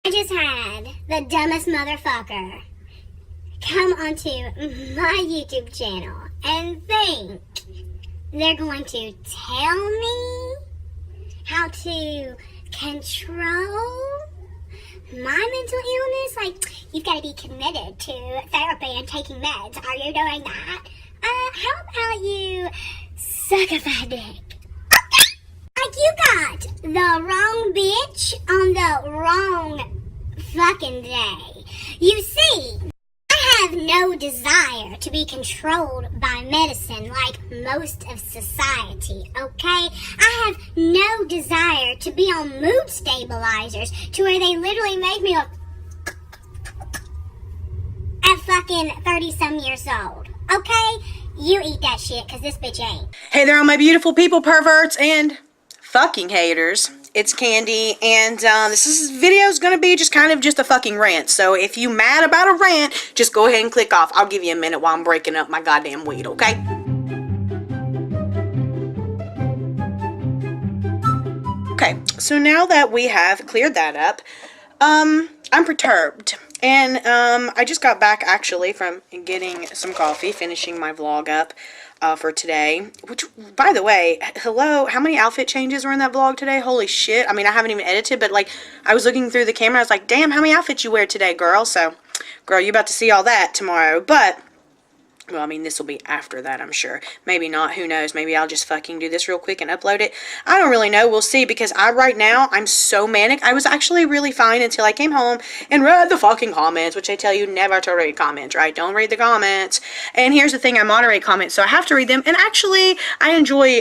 I just had the dumbest motherfucker come onto my YouTube channel and think they're going to tell me how to control my mental illness. Like, you've got to be committed to therapy and taking meds. Are you doing that? How about you suck a fat dick? Like, you got the wrong bitch on the wrong fucking day. You see, I have no desire to be controlled by medicine like most of society, okay? I have no desire to be on mood stabilizers to where they literally make me at fucking 30-some years old, okay? You eat that shit, because this bitch ain't. Hey there, all my beautiful people, perverts, and fucking haters. It's Candy, and this video is gonna be just a fucking rant. So if you mad about a rant, just go ahead and click off. I'll give you a minute while I'm breaking up my goddamn weed, okay? Okay, so now that we have cleared that up, I'm perturbed. And I just got back actually from getting some coffee, finishing my vlog up for today. Which, by the way, hello, how many outfit changes were in that vlog today? Holy shit. I mean, I haven't even edited, but like, I was looking through the camera, I was like, damn, how many outfits you wear today, girl? So, girl, you're about to see all that tomorrow. But, well, I mean, this will be after that, I'm sure. Maybe not, who knows? Maybe I'll just fucking do this real quick and upload it. I don't really know, we'll see, because right now, I'm so manic. I was actually really fine until I came home and read the fucking comments, which I tell you never to read comments, right? Don't read the comments. And here's the thing, I moderate comments, so I have to read them. And actually, I enjoy,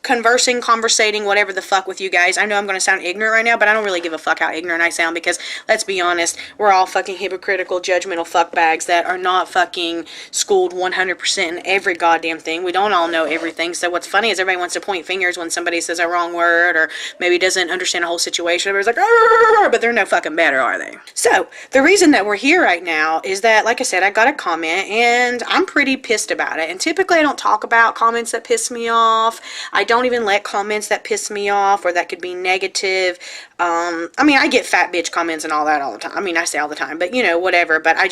conversating, whatever the fuck with you guys. I know I'm going to sound ignorant right now, but I don't really give a fuck how ignorant I sound, because, let's be honest, we're all fucking hypocritical, judgmental fuckbags that are not fucking schooled 100% in every goddamn thing. We don't all know everything, so what's funny is everybody wants to point fingers when somebody says a wrong word, or maybe doesn't understand a whole situation. Everybody's like, arr, but they're no fucking better, are they? So, the reason that we're here right now is that, like I said, I got a comment, and I'm pretty pissed about it, and typically I don't talk about comments that piss me off. I don't even let comments that piss me off or that could be negative. I mean, I get fat bitch comments and all that all the time. I mean, I say all the time, but you know, whatever. But I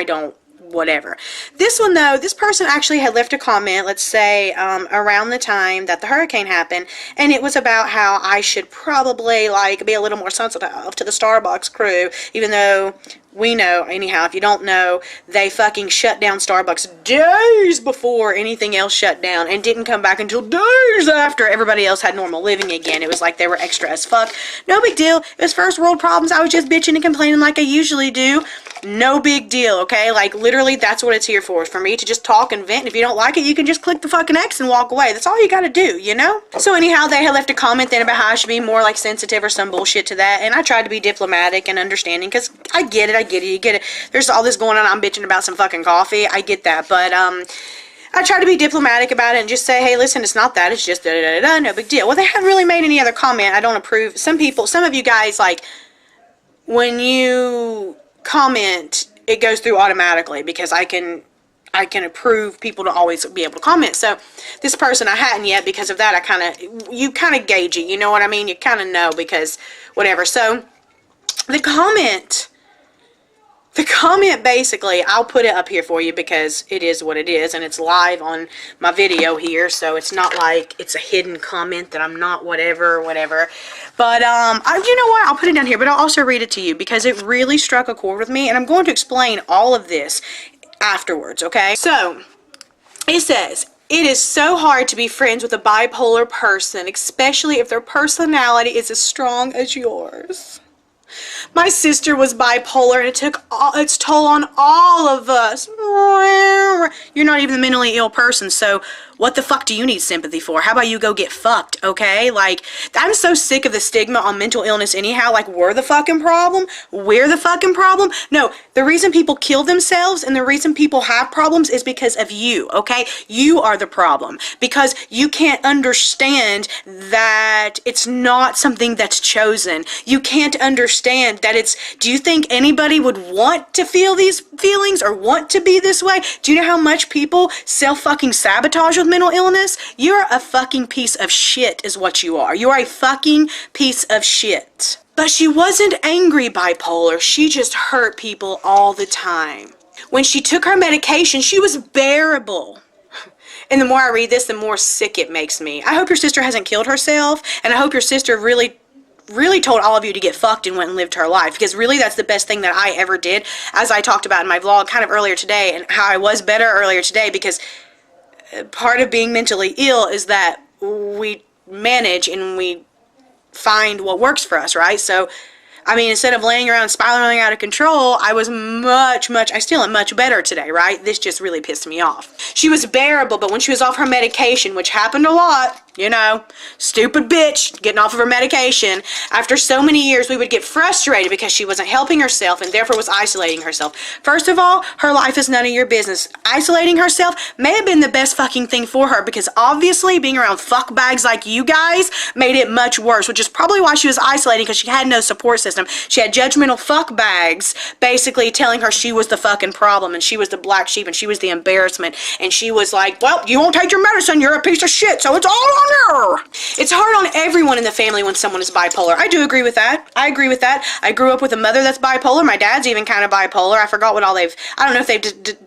don't, whatever. This one though, this person actually had left a comment, let's say, around the time that the hurricane happened, and it was about how I should probably, like, be a little more sensitive to the Starbucks crew, even though we know, anyhow, if you don't know, they fucking shut down Starbucks days before anything else shut down, and didn't come back until days after everybody else had normal living again. It was like they were extra as fuck. No big deal. It was first world problems. I was just bitching and complaining like I usually do. No big deal, okay? Like, literally, that's what it's here for me to just talk and vent. And if you don't like it, you can just click the fucking X and walk away. That's all you gotta do, you know? So anyhow, they had left a comment then about how I should be more, like, sensitive or some bullshit to that, and I tried to be diplomatic and understanding, because I get it, you get it. There's all this going on, I'm bitching about some fucking coffee, I get that, but, I try to be diplomatic about it and just say, hey, listen, it's not that, it's just da-da-da-da, no big deal. Well, they haven't really made any other comment. I don't approve. Some of you guys, like, when you comment, it goes through automatically, because I can approve people to always be able to comment. So this person I hadn't yet, because of that, you kind of gauge it, you know what I mean? You kind of know, because whatever. So the comment basically, I'll put it up here for you because it is what it is, and it's live on my video here, so it's not like it's a hidden comment that I'm not whatever. But, you know what? I'll put it down here, but I'll also read it to you because it really struck a chord with me, and I'm going to explain all of this afterwards, okay? So, it says, it is so hard to be friends with a bipolar person, especially if their personality is as strong as yours. My sister was bipolar, and it took its toll on all of us. You're not even a mentally ill person, so what the fuck do you need sympathy for? How about you go get fucked, okay? Like, I'm so sick of the stigma on mental illness anyhow. Like, we're the fucking problem? We're the fucking problem? No, the reason people kill themselves and the reason people have problems is because of you, okay? You are the problem. Because you can't understand that it's not something that's chosen. You can't understand that it's, do you think anybody would want to feel these feelings or want to be this way? Do you know how much people self-fucking sabotage with mental illness? You're a fucking piece of shit is what you are. You are a fucking piece of shit. But she wasn't angry bipolar. She just hurt people all the time. When she took her medication, she was bearable. And the more I read this, the more sick it makes me. I hope your sister hasn't killed herself, and I hope your sister really told all of you to get fucked and went and lived her life, because really that's the best thing that I ever did, as I talked about in my vlog kind of earlier today, and how I was better earlier today, because part of being mentally ill is that we manage and we find what works for us, right? So I mean, instead of laying around spiraling out of control, I was I still am much better today, right? This just really pissed me off. She was bearable, but when she was off her medication, which happened a lot, you know, stupid bitch getting off of her medication, after so many years, we would get frustrated because she wasn't helping herself and therefore was isolating herself. First of all, her life is none of your business. Isolating herself may have been the best fucking thing for her, because obviously being around fuckbags like you guys made it much worse, which is probably why she was isolating, because she had no support system. She had judgmental fuckbags basically telling her she was the fucking problem and she was the black sheep and she was the embarrassment, and she was like, well, you won't take your medicine, you're a piece of shit, so it's all on her. It's hard on everyone in the family when someone is bipolar. I do agree with that. I agree with that. I grew up with a mother that's bipolar. My dad's even kind of bipolar. I forgot what all I don't know if they've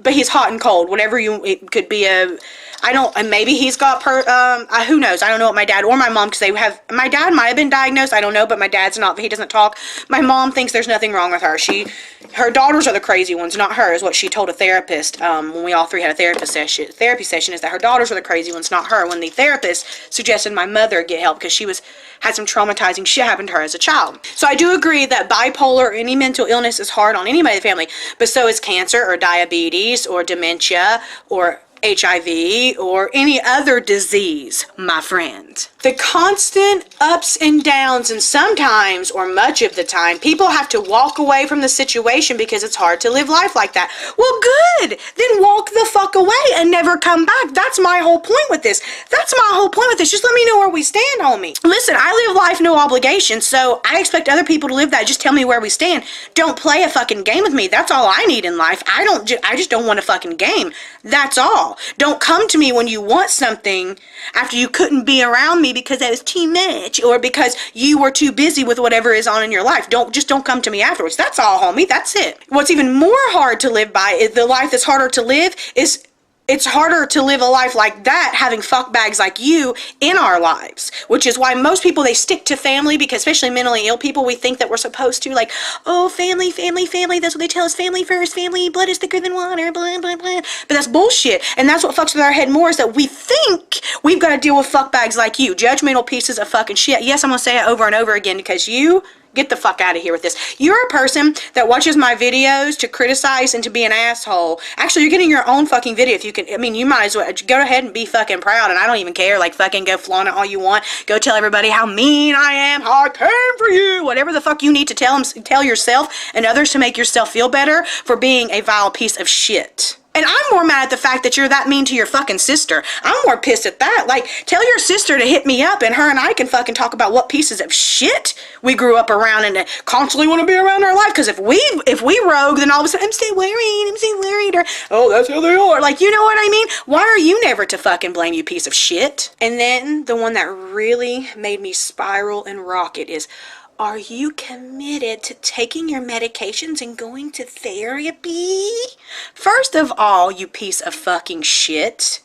but he's hot and cold, whatever it could be and maybe he's got who knows? I don't know what my dad or my mom, because my dad might have been diagnosed, I don't know, but my dad's not, he doesn't talk. My mom thinks there's nothing wrong with her. Her daughters are the crazy ones, not her, is what she told a therapist, when we all three had a therapy session, is that her daughters are the crazy ones, not her, when the therapist suggested my mother get help, because she had some traumatizing shit happen to her as a child. So I do agree that bipolar or any mental illness is hard on anybody in the family, but so is cancer or diabetes or dementia or HIV or any other disease, my friend. The constant ups and downs, and sometimes, or much of the time, people have to walk away from the situation because it's hard to live life like that. Well, good! Then walk the fuck away and never come back. That's my whole point with this. Just let me know where we stand, homie. Listen, I live life no obligation, so I expect other people to live that. Just tell me where we stand. Don't play a fucking game with me. That's all I need in life. I just don't want a fucking game. That's all. Don't come to me when you want something after you couldn't be around me because that was too much, or because you were too busy with whatever is on in your life. Don't come to me afterwards. That's all, homie. That's it. What's even more hard to live by, is the life that's harder to live, is it's harder to live a life like that, having fuckbags like you in our lives, which is why most people, they stick to family, because especially mentally ill people, we think that we're supposed to, like, oh, family, that's what they tell us, family first, family, blood is thicker than water, blah, blah, blah. But that's bullshit, and that's what fucks with our head more, is that we think we've got to deal with fuckbags like you, judgmental pieces of fucking shit. Yes, I'm going to say it over and over again, because you get the fuck out of here with this. You're a person that watches my videos to criticize and to be an asshole. Actually, you're getting your own fucking video. If you can, I mean, you might as well go ahead and be fucking proud, and I don't even care. Like, fucking go flaunt it all you want. Go tell everybody how mean I am, how I came for you, whatever the fuck you need to tell yourself and others to make yourself feel better for being a vile piece of shit. And I'm more mad at the fact that you're that mean to your fucking sister. I'm more pissed at that. Like, tell your sister to hit me up, and her and I can fucking talk about what pieces of shit we grew up around and constantly want to be around our life. Because if we rogue, then all of a sudden, I'm so worried, or, oh, that's how they are. Like, you know what I mean? Why are you never to fucking blame, you piece of shit? And then the one that really made me spiral and rocket is, are you committed to taking your medications and going to therapy? First of all, you piece of fucking shit,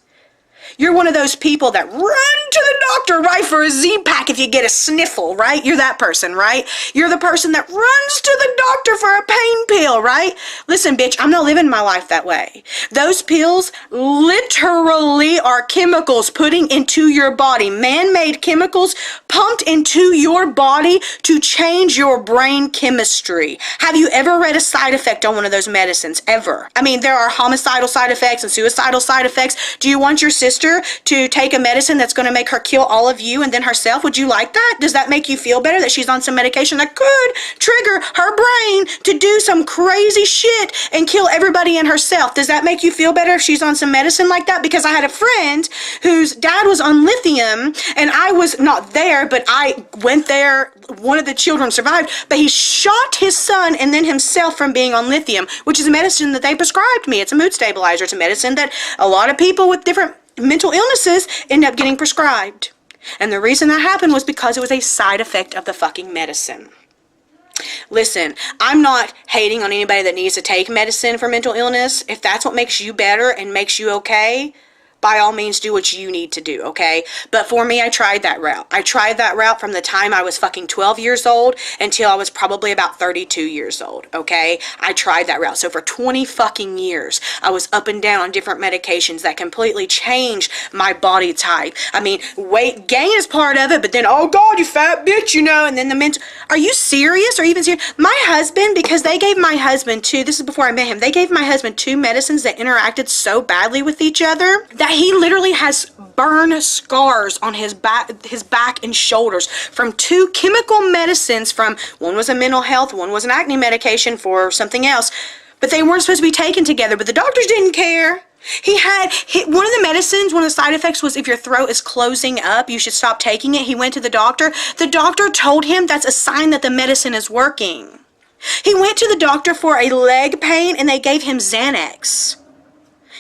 you're one of those people that run to the doctor, right, for a Z-Pack if you get a sniffle, right? You're that person, right? You're the person that runs to the doctor for a pain pill, right? Listen, bitch, I'm not living my life that way. Those pills literally are chemicals putting into your body, man-made chemicals pumped into your body to change your brain chemistry. Have you ever read a side effect on one of those medicines? Ever? I mean, there are homicidal side effects and suicidal side effects. Do you want your sister to take a medicine that's going to make her kill all of you and then herself? Would you like that? Does that make you feel better that she's on some medication that could trigger her brain to do some crazy shit and kill everybody and herself? Does that make you feel better if she's on some medicine like that? Because I had a friend whose dad was on lithium, and I was not there, but I went there. One of the children survived, but he shot his son and then himself from being on lithium, which is a medicine that they prescribed me. It's a mood stabilizer. It's a medicine that a lot of people with different mental illnesses end up getting prescribed. And the reason that happened was because it was a side effect of the fucking medicine. Listen, I'm not hating on anybody that needs to take medicine for mental illness. If that's what makes you better and makes you okay, by all means do what you need to do, okay? But for me, I tried that route. I tried that route from the time I was fucking 12 years old until I was probably about 32 years old, okay? I tried that route. So for 20 fucking years, I was up and down on different medications that completely changed my body type. I mean, weight gain is part of it, but then, oh God, you fat bitch, you know, and then the mental... Are you serious? Or even serious? My husband, because they gave my husband this is before I met him, they gave my husband 2 medicines that interacted so badly with each other that he literally has burn scars on his back and shoulders from 2 chemical medicines. From one was a mental health, one was an acne medication for something else, but they weren't supposed to be taken together. But the doctors didn't care. One of the medicines, one of the side effects was if your throat is closing up, you should stop taking it. He went to the doctor. The doctor told him that's a sign that the medicine is working. He went to the doctor for a leg pain and they gave him Xanax.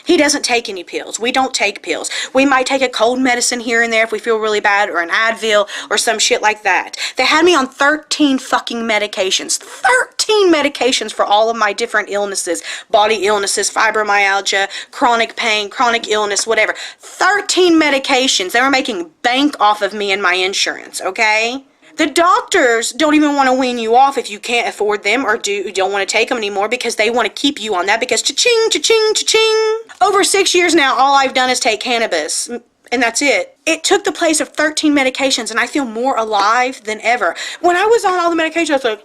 He doesn't take any pills. We don't take pills. We might take a cold medicine here and there if we feel really bad, or an Advil or some shit like that. They had me on 13 fucking medications. 13 medications for all of my different illnesses. Body illnesses, fibromyalgia, chronic pain, chronic illness, whatever. 13 medications. They were making bank off of me and my insurance, okay? The doctors don't even want to wean you off if you can't afford them or don't want to take them anymore, because they want to keep you on that, because cha-ching, cha-ching, cha-ching. Over 6 years now, all I've done is take cannabis, and that's it. It took the place of 13 medications, and I feel more alive than ever. When I was on all the medications, I was like,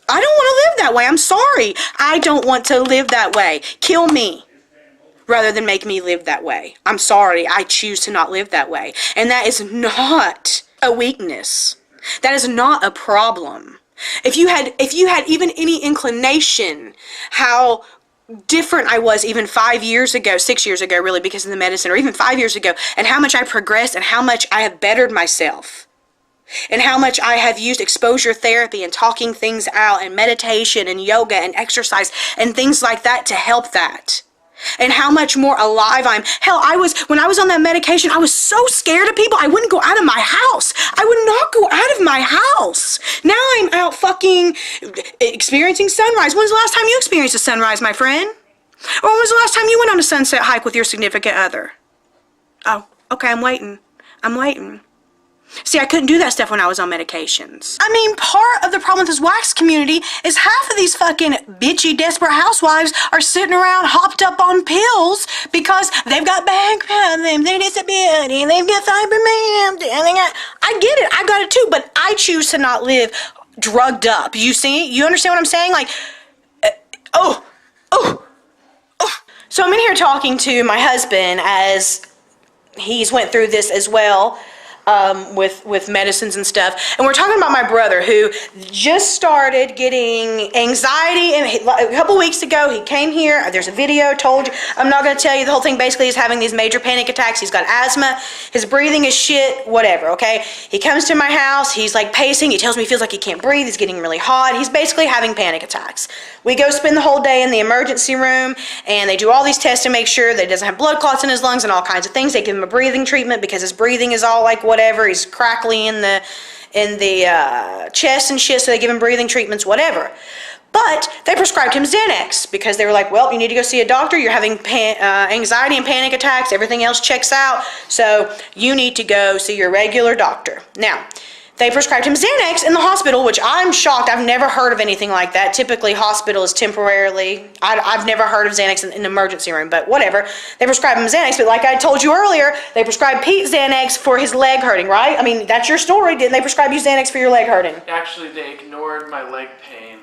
I don't want to live that way. I'm sorry. I don't want to live that way. Kill me rather than make me live that way. I'm sorry. I choose to not live that way. And that is not a weakness. That is not a problem. If you had even any inclination how different I was even 5 years ago, 6 years ago really, because of the medicine, or even 5 years ago, and how much I progressed and how much I have bettered myself, and how much I have used exposure therapy and talking things out and meditation and yoga and exercise and things like that to help that. And how much more alive I'm. Hell, when I was on that medication, I was so scared of people, I wouldn't go out of my house. I would not go out of my house. Now I'm out fucking experiencing sunrise. When's the last time you experienced a sunrise, my friend? Or when was the last time you went on a sunset hike with your significant other? Oh, okay, I'm waiting. See, I couldn't do that stuff when I was on medications. I mean, part of the problem with this wax community is half of these fucking bitchy, desperate housewives are sitting around hopped up on pills because they've got back problems, they're disability, they've got fibromyalgia, I get it, I got it too, but I choose to not live drugged up. You see? You understand what I'm saying? Like, So I'm in here talking to my husband as he's went through this as well. With medicines and stuff, and we're talking about my brother who just started getting anxiety, and a couple weeks ago he came here. There's a video, told you, I'm not going to tell you the whole thing. Basically, he's having these major panic attacks. He's got asthma, his breathing is shit, whatever, okay? He comes to my house, he's like pacing, he tells me he feels like he can't breathe, he's getting really hot, he's basically having panic attacks. We go spend the whole day in the emergency room, and they do all these tests to make sure that he doesn't have blood clots in his lungs and all kinds of things. They give him a breathing treatment because his breathing is all like whatever, he's crackly in the chest and shit, so they give him breathing treatments, whatever. But they prescribed him Xanax because they were like, well, you need to go see a doctor, you're having anxiety and panic attacks, everything else checks out, so you need to go see your regular doctor. Now, they prescribed him Xanax in the hospital, which I'm shocked. I've never heard of anything like that. Typically, hospital is temporarily. I've never heard of Xanax in an emergency room, but whatever. They prescribed him Xanax, but like I told you earlier, they prescribed Pete Xanax for his leg hurting, right? I mean, that's your story. Didn't they prescribe you Xanax for your leg hurting? Actually, they ignored my leg pain,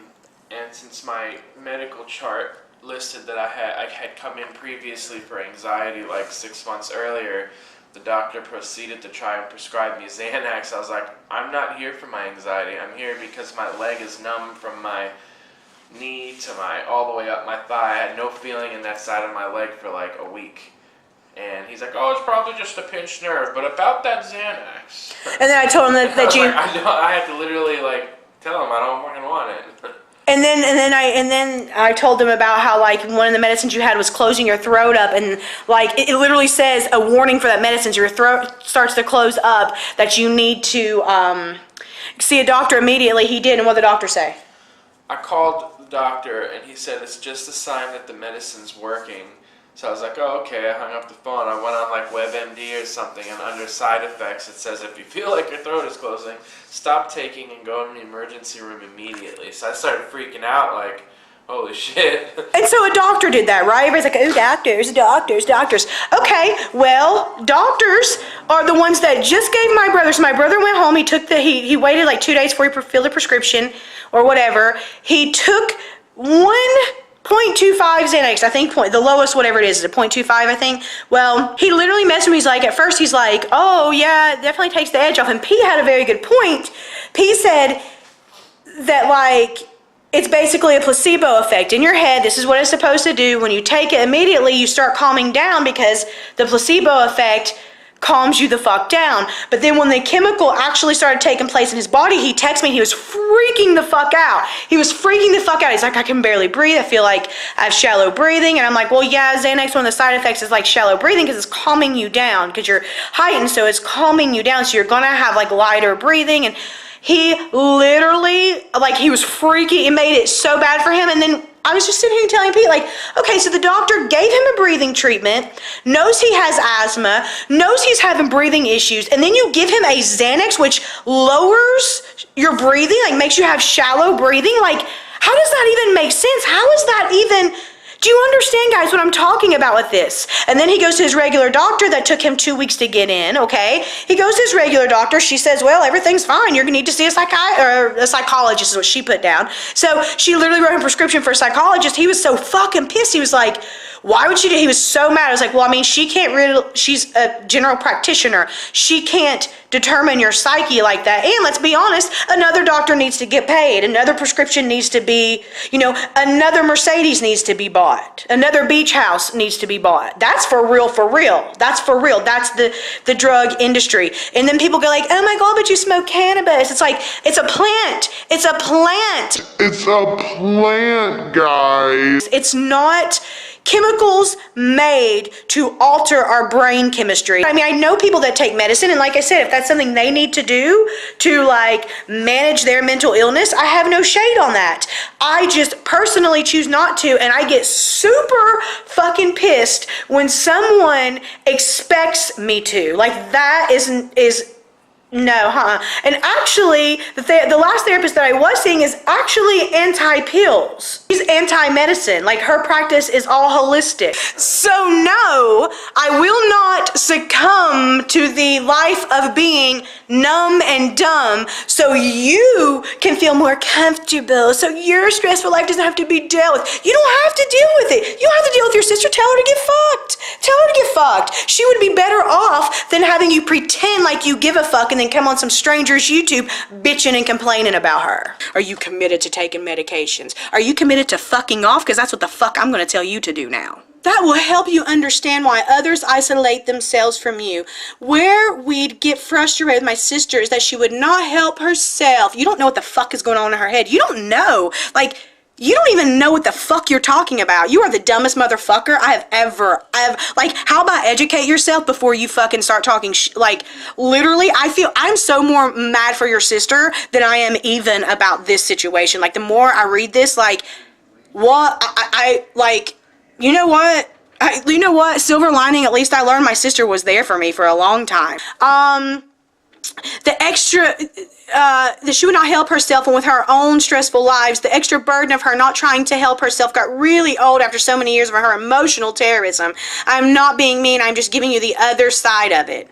and since my medical chart listed that I had come in previously for anxiety like 6 months earlier, the doctor proceeded to try and prescribe me Xanax. I was like, I'm not here for my anxiety. I'm here because my leg is numb from my knee to all the way up my thigh. I had no feeling in that side of my leg for like a week. And he's like, oh, it's probably just a pinched nerve, but about that Xanax. And then I told him that you... I had to literally like tell him I don't fucking want it. And then then I told them about how, like, one of the medicines you had was closing your throat up, and like it literally says a warning for that medicine. So your throat starts to close up, that you need to see a doctor immediately. He did, and what did the doctor say? I called the doctor, and he said it's just a sign that the medicine's working. So I was like, oh, okay. I hung up the phone. I went on like WebMD or something, and under side effects it says if you feel like your throat is closing, stop taking and go in the emergency room immediately. So I started freaking out, like, holy shit. And so a doctor did that, right? Everybody's like, oh, doctors. Okay, well, doctors are the ones that just gave my brother. So my brother went home. He took he waited like 2 days before he filled the prescription or whatever. He took 1.25 Xanax, I think, the lowest, whatever it is a 0.25, I think. Well, he literally messaged me. He's like, at first he's like, oh yeah, it definitely takes the edge off. And P had a very good point. P said that, like, it's basically a placebo effect in your head. This is what it's supposed to do. When you take it immediately, you start calming down because the placebo effect calms you the fuck down. But then when the chemical actually started taking place in his body, he texted me. He was freaking the fuck out. He's like, I can barely breathe. I feel like I have shallow breathing. And I'm like, well, yeah, Xanax, one of the side effects is like shallow breathing because it's calming you down because you're heightened. So it's calming you down. So you're going to have like lighter breathing. And he literally, like, he was freaking. It made it so bad for him. And then I was just sitting here telling Pete, like, okay, so the doctor gave him a breathing treatment, knows he has asthma, knows he's having breathing issues, and then you give him a Xanax, which lowers your breathing, like makes you have shallow breathing. Like, how does that even make sense? How is that even... Do you understand, guys, what I'm talking about with this? And then he goes to his regular doctor that took him 2 weeks to get in, okay? He goes to his regular doctor. She says, well, everything's fine. You're going to need to see a psychologist is what she put down. So she literally wrote him a prescription for a psychologist. He was so fucking pissed. He was like, why would she do? He was so mad. I was like, well, I mean, she's a general practitioner. She can't determine your psyche like that. And let's be honest, another doctor needs to get paid. Another prescription needs to be, another Mercedes needs to be bought. Another beach house needs to be bought. That's for real, for real. That's for real. That's the drug industry. And then people go like, oh my God, but you smoke cannabis. It's like, it's a plant. It's a plant. It's a plant, guys. It's not chemicals made to alter our brain chemistry. I mean, I know people that take medicine, and like I said, if that's something they need to do to like manage their mental illness, I have no shade on that. I just personally choose not to, and I get super fucking pissed when someone expects me to. Like, that is no, And actually, the last therapist that I was seeing is actually anti-pills. She's anti-medicine. Like, her practice is all holistic. So no, I will not succumb to the life of being numb and dumb so you can feel more comfortable, so your stressful life doesn't have to be dealt with. You don't have to deal with it. You don't have to deal with your sister. Tell her to get fucked. Tell her to get fucked. She would be better off than having you pretend like you give a fuck and then come on some stranger's YouTube bitching and complaining about her. Are you committed to taking medications? Are you committed to fucking off? Because that's what the fuck I'm going to tell you to do now. That will help you understand why others isolate themselves from you. Where we'd get frustrated with my sister is that she would not help herself. You don't know what the fuck is going on in her head. You don't know. Like, you don't even know what the fuck you're talking about. You are the dumbest motherfucker I have ever. Like, how about educate yourself before you fucking start talking like, literally, I'm so more mad for your sister than I am even about this situation. Like, the more I read this, like, what, I like, you know what? Silver lining, at least I learned my sister was there for me for a long time. The extra, that she would not help herself, and with her own stressful lives, the extra burden of her not trying to help herself got really old after so many years of her emotional terrorism. I'm not being mean, I'm just giving you the other side of it.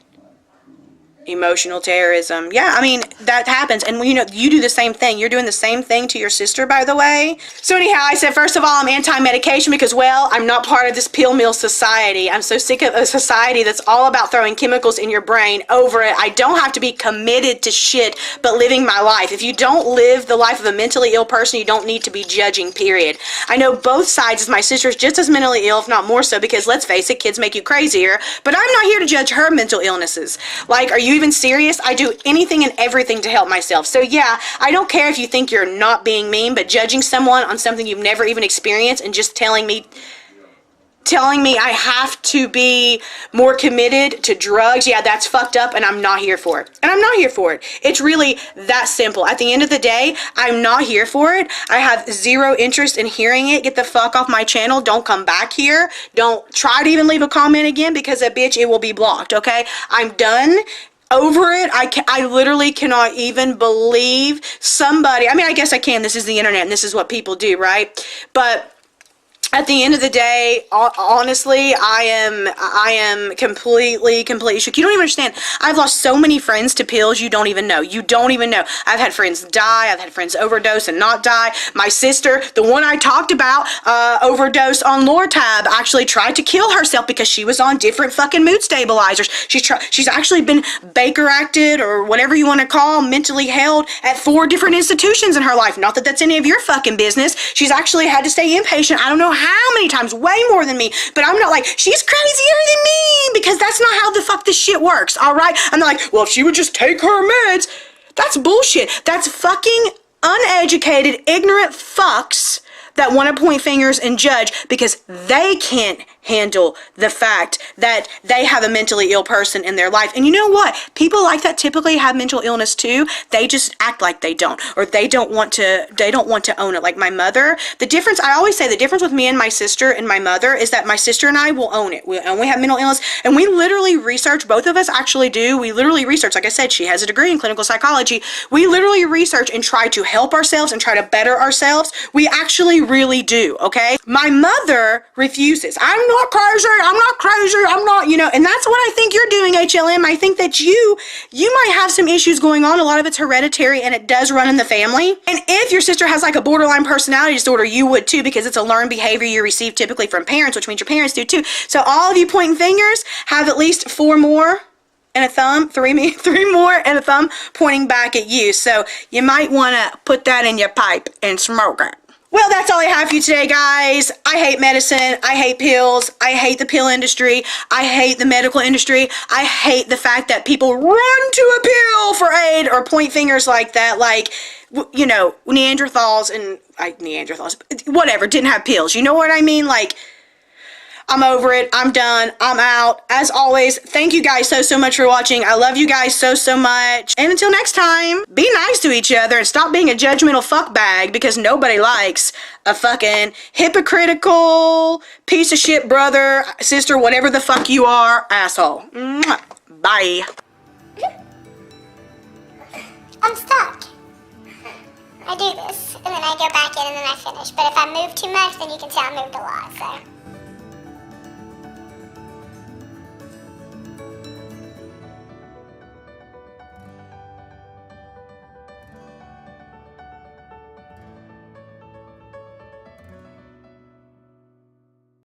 Emotional terrorism. Yeah, I mean, that happens. And you do the same thing. You're doing the same thing to your sister, by the way. So anyhow, I said, first of all, I'm anti-medication because, well, I'm not part of this pill mill society. I'm so sick of a society that's all about throwing chemicals in your brain. Over it. I don't have to be committed to shit, but living my life. If you don't live the life of a mentally ill person, you don't need to be judging, period. I know both sides, as my sister's just as mentally ill, if not more so, because let's face it, kids make you crazier. But I'm not here to judge her mental illnesses. Like, are you you even serious? I do anything and everything to help myself. So yeah, I don't care if you think you're not being mean, but judging someone on something you've never even experienced and just telling me I have to be more committed to drugs, yeah, that's fucked up, and I'm not here for it. And I'm not here for it. It's really that simple. At the end of the day, I'm not here for it. I have zero interest in hearing it. Get the fuck off my channel. Don't come back here. Don't try to even leave a comment again, because bitch, it will be blocked, okay? I'm done. Over it. I literally cannot even believe somebody, I mean, I guess I can. This is the internet, and this is what people do, right? But at the end of the day, honestly, I am completely shook. You don't even understand. I've lost so many friends to pills you don't even know. You don't even know. I've had friends die. I've had friends overdose and not die. My sister, the one I talked about, overdosed on Lortab, actually tried to kill herself because she was on different fucking mood stabilizers. She's actually been Baker acted, or whatever you want to call, mentally held at 4 different institutions in her life. Not that that's any of your fucking business. She's actually had to stay inpatient. I don't know how many times, way more than me, but I'm not like, she's crazier than me, because that's not how the fuck this shit works, alright? I'm not like, well, if she would just take her meds. That's bullshit. That's fucking uneducated, ignorant fucks that want to point fingers and judge because they can't handle the fact that they have a mentally ill person in their life. And you know what? People like that typically have mental illness too. They just act like they don't, or they don't want to own it. Like my mother, the difference, I always say the difference with me and my sister and my mother is that my sister and I will own it. We have mental illness, and we literally research, both of us actually do. We literally research, like I said, she has a degree in clinical psychology. We literally research and try to help ourselves and try to better ourselves. We actually really do, okay? My mother refuses. I'm not crazy, I'm not, you know, and that's what I think you're doing, HLM. I think that you might have some issues going on. A lot of it's hereditary, and it does run in the family. And if your sister has like a borderline personality disorder, you would too, because it's a learned behavior you receive typically from parents, which means your parents do too. So all of you pointing fingers have at least 4 more and a thumb, 3 more and a thumb pointing back at you. So you might want to put that in your pipe and smoke it. Well, that's all I have for you today, guys. I hate medicine. I hate pills. I hate the pill industry. I hate the medical industry. I hate the fact that people run to a pill for aid or point fingers like that. Like, you know, Neanderthals, whatever, didn't have pills. You know what I mean? Like, I'm over it. I'm done. I'm out. As always, thank you guys so much for watching. I love you guys so much. And until next time, be nice to each other and stop being a judgmental fuck bag, because nobody likes a fucking hypocritical piece of shit brother, sister, whatever the fuck you are, asshole. Mwah. Bye. I'm stuck. I do this, and then I go back in, and then I finish. But if I move too much, then you can tell I moved a lot, so...